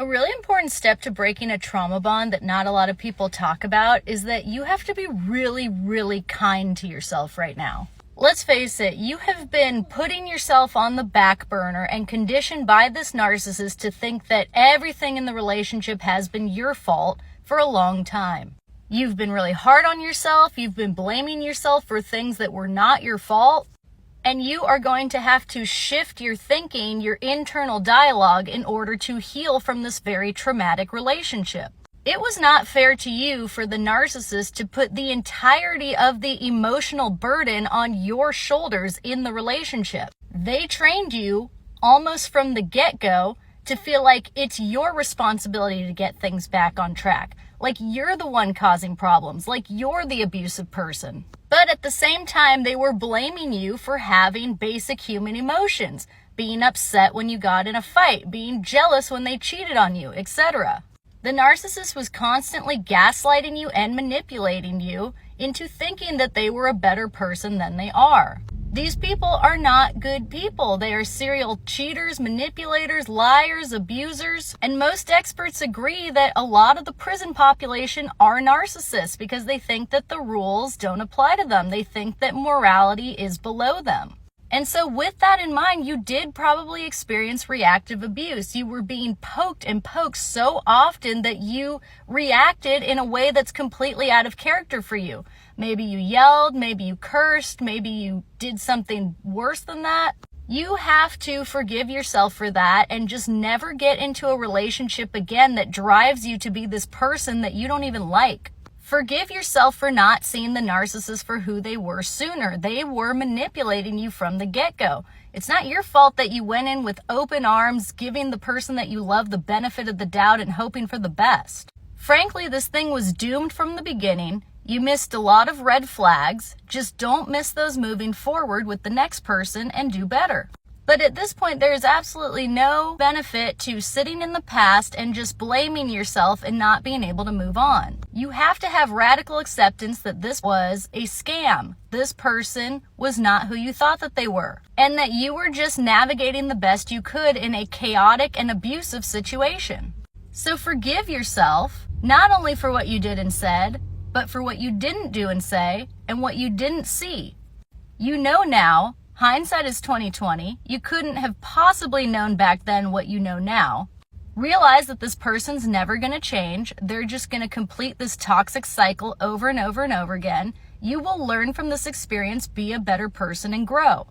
A really important step to breaking a trauma bond that not a lot of people talk about is that you have to be really, really kind to yourself right now. Let's face it, you have been putting yourself on the back burner and conditioned by this narcissist to think that everything in the relationship has been your fault for a long time. You've been really hard on yourself, you've been blaming yourself for things that were not your fault, and you are going to have to shift your thinking, your internal dialogue, in order to heal from this very traumatic relationship. It was not fair to you for the narcissist to put the entirety of the emotional burden on your shoulders in the relationship. They trained you almost from the get-go to feel like it's your responsibility to get things back on track, like you're the one causing problems, like you're the abusive person. But at the same time, they were blaming you for having basic human emotions, being upset when you got in a fight, being jealous when they cheated on you, etc. The narcissist was constantly gaslighting you and manipulating you into thinking that they were a better person than they are. These people are not good people. They are serial cheaters, manipulators, liars, abusers, and most experts agree that a lot of the prison population are narcissists because they think that the rules don't apply to them. They think that morality is below them. And so with that in mind, you did probably experience reactive abuse. You were being poked and poked so often that you reacted in a way that's completely out of character for you. Maybe you yelled, maybe you cursed, maybe you did something worse than that. You have to forgive yourself for that and just never get into a relationship again that drives you to be this person that you don't even like. Forgive yourself for not seeing the narcissist for who they were sooner. They were manipulating you from the get-go. It's not your fault that you went in with open arms, giving the person that you love the benefit of the doubt and hoping for the best. Frankly, this thing was doomed from the beginning. You missed a lot of red flags. Just don't miss those moving forward with the next person and do better. But at this point, there is absolutely no benefit to sitting in the past and just blaming yourself and not being able to move on. You have to have radical acceptance that this was a scam. This person was not who you thought that they were, and that you were just navigating the best you could in a chaotic and abusive situation. So forgive yourself, not only for what you did and said, but for what you didn't do and say and what you didn't see. You know now. Hindsight is 20/20. You couldn't have possibly known back then what you know now. Realize that this person's never going to change. They're just going to complete this toxic cycle over and over and over again. You will learn from this experience, be a better person, and grow.